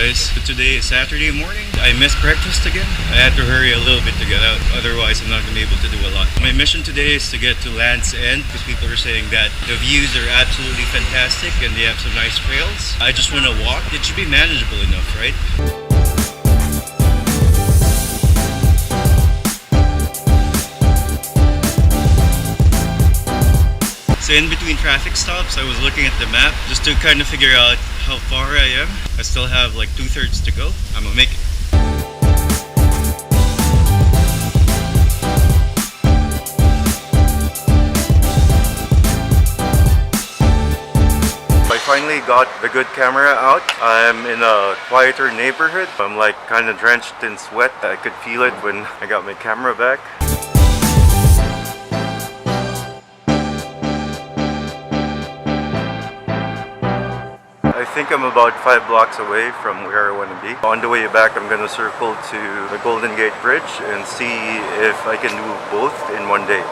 guys, so today is Saturday morning. I missed breakfast again. I had to hurry a little bit to get out, otherwise I'm not going to be able to do a lot. My mission today is to get to Land's End because people are saying that the views are absolutely fantastic and they have some nice trails. I just want to walk. It should be manageable enough, right? So in between traffic stops, I was looking at the map just to kind of figure out how far I am. I still have like 2/3 to go. I'm gonna make it. I finally got the good camera out. I'm in a quieter neighborhood. I'm like kind of drenched in sweat. I could feel it when I got my camera back. I think I'm about 5 blocks away from where I want to be. On the way back, I'm going to circle to the Golden Gate Bridge and see if I can do both in one day.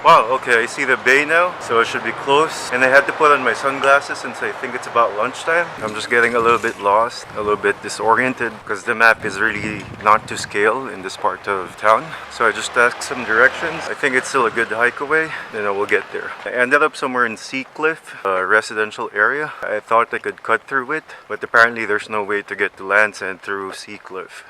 Wow, okay, I see the bay now, so it should be close. And I had to put on my sunglasses since I think it's about lunchtime. I'm just getting a little bit lost, a little bit disoriented because the map is really not to scale in this part of town. So I just asked some directions. I think it's still a good hike away, and I will get there. I ended up somewhere in Seacliff, a residential area. I thought I could cut through it, but apparently there's no way to get to Land's End through Seacliff.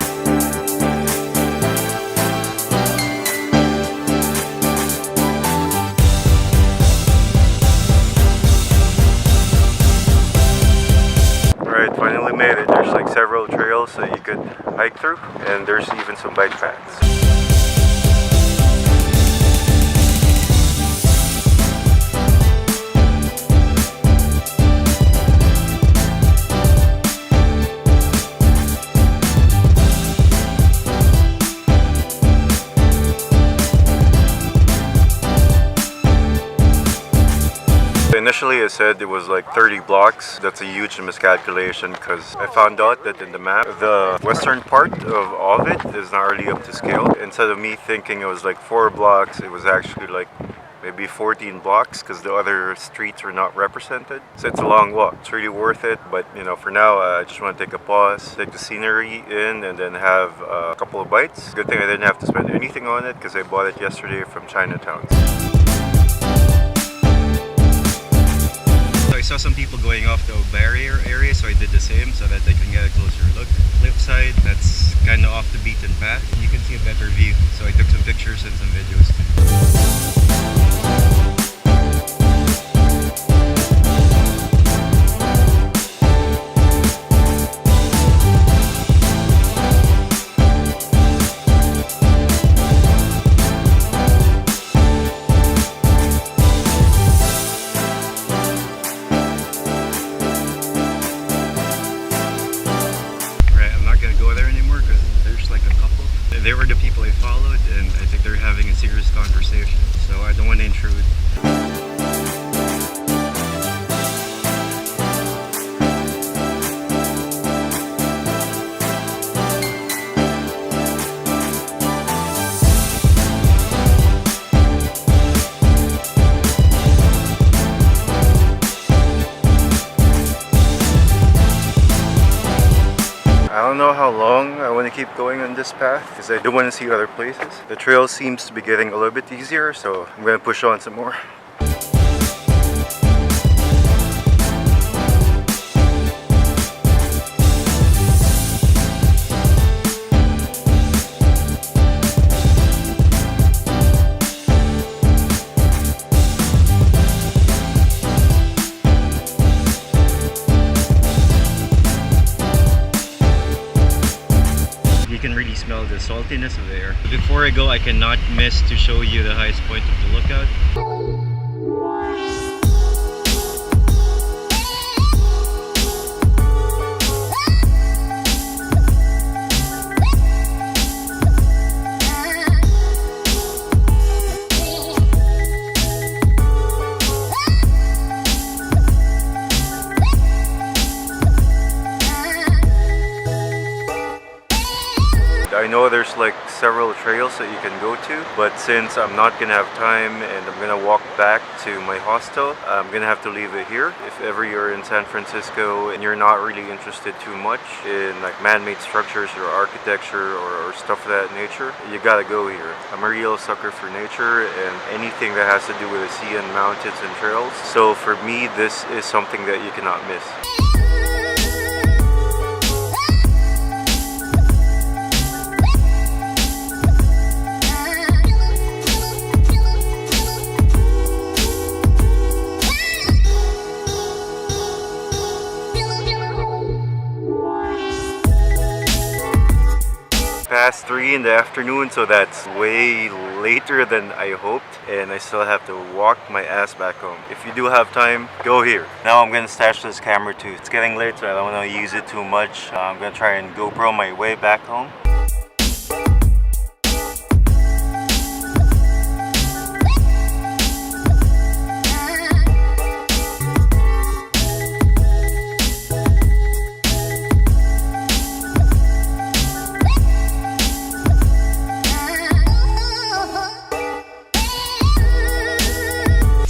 Finally made it. There's like several trails that you could hike through, and there's even some bike paths. Initially I said it was like 30 blocks. That's a huge miscalculation because I found out that in the map, the western part of Ovid is not really up to scale. Instead of me thinking it was like 4 blocks, it was actually like maybe 14 blocks because the other streets were not represented. So it's a long walk. It's really worth it, but you know, for now I just want to take a pause, take the scenery in, and then have a couple of bites. Good thing I didn't have to spend anything on it because I bought it yesterday from Chinatown. I saw some people going off the barrier area, so I did the same so that they can get a closer look. Cliffside, that's kind of off the beaten path. You can see a better view, so I took some pictures and some videos too. They were the people I followed, and I think they're having a serious conversation, so I don't want to intrude. I don't know how long I want to keep going on this path because I do want to see other places. The trail seems to be getting a little bit easier, so I'm going to push on some more. You can really smell the saltiness of the air. Before I go, I cannot miss to show you the highest point of the lookout. I know there's like several trails that you can go to, but since I'm not gonna have time and I'm gonna walk back to my hostel, I'm gonna have to leave it here. If ever you're in San Francisco and you're not really interested too much in like man-made structures or architecture or stuff of that nature, you gotta go here. I'm a real sucker for nature and anything that has to do with the sea and mountains and trails. So for me, this is something that you cannot miss. Past 3 in the afternoon, so that's way later than I hoped, and I still have to walk my ass back home. If you do have time, go here. Now I'm gonna stash this camera too. It's getting late, so I don't want to use it too much. I'm gonna try and GoPro my way back home.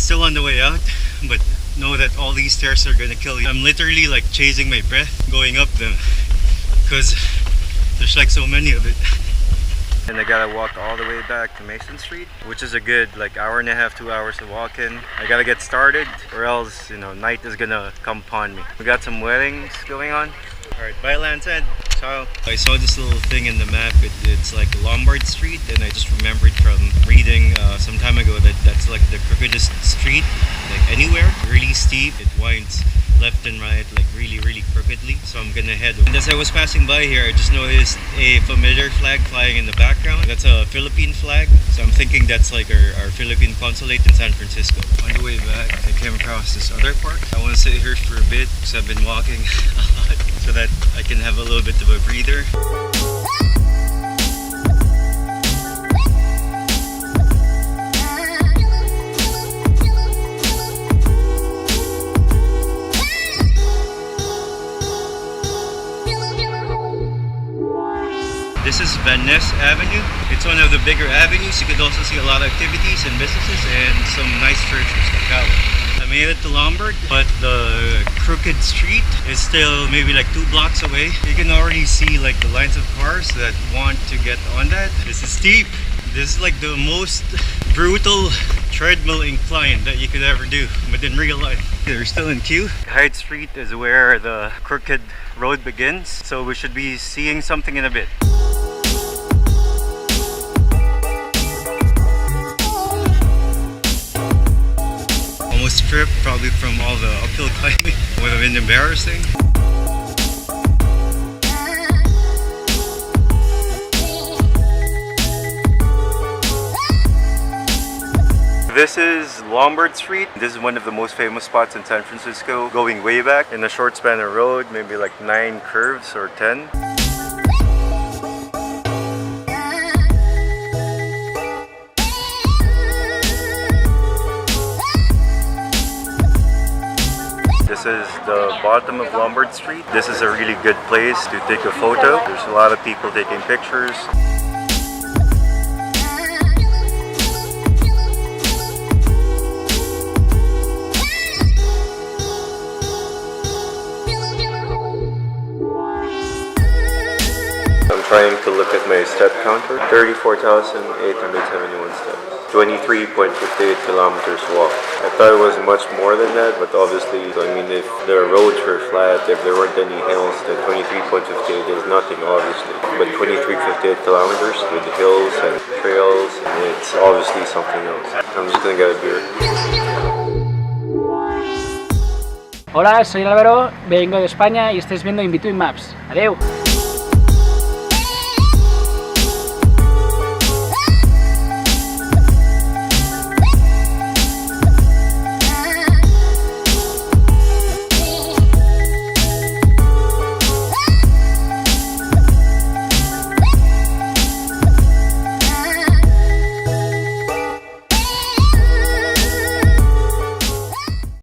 Still on the way out, but know that all these stairs are gonna kill you. I'm literally like chasing my breath going up them because there's like so many of it. And I gotta walk all the way back to Mason Street, which is a good like hour and a half, 2 hours to walk in. I gotta get started or else, you know, night is gonna come upon me. We got some weddings going on. Alright, bye Lansan. Ciao. I saw this little thing in the map. It's like Lombard Street, and I just remembered from reading some time ago that that's like the crookedest street like anywhere. Really steep. It winds left and right like really crookedly. So I'm gonna head. And as I was passing by here, I just noticed a familiar flag flying in the background. That's a Philippine flag. So I'm thinking that's like our Philippine consulate in San Francisco. On the way back, I came across this other park. I want to sit here for a bit because I've been walking a lot, so that I can have a little bit of a breather. This is Van Ness Avenue. It's one of the bigger avenues. You could also see a lot of activities and businesses and some nice churches like that one. I made it to Lombard, but the crooked street is still maybe like 2 blocks away. You can already see like the lines of cars that want to get on that. This is steep. This is like the most brutal treadmill incline that you could ever do, but in real life. They're still in queue. Hyde Street is where the crooked road begins, so we should be seeing something in a bit. Almost tripped, probably from all the uphill climbing. Would have been embarrassing. This is Lombard Street. This is one of the most famous spots in San Francisco, going way back. In a short span of road, maybe like 9 curves or 10. This is the bottom of Lombard Street. This is a really good place to take a photo. There's a lot of people taking pictures. I'm trying to look at my step counter. 34,871 steps. 23.58 kilometers walk. I thought it was much more than that, but obviously, I mean, if the roads were flat, if there weren't any hills, then 23.58 is nothing, obviously. But 23.58 kilometers with hills and trails, it's obviously something else. I'm just gonna get a beer. Hola, soy Álvaro, vengo de España y estáis viendo In Between Maps. Adiós.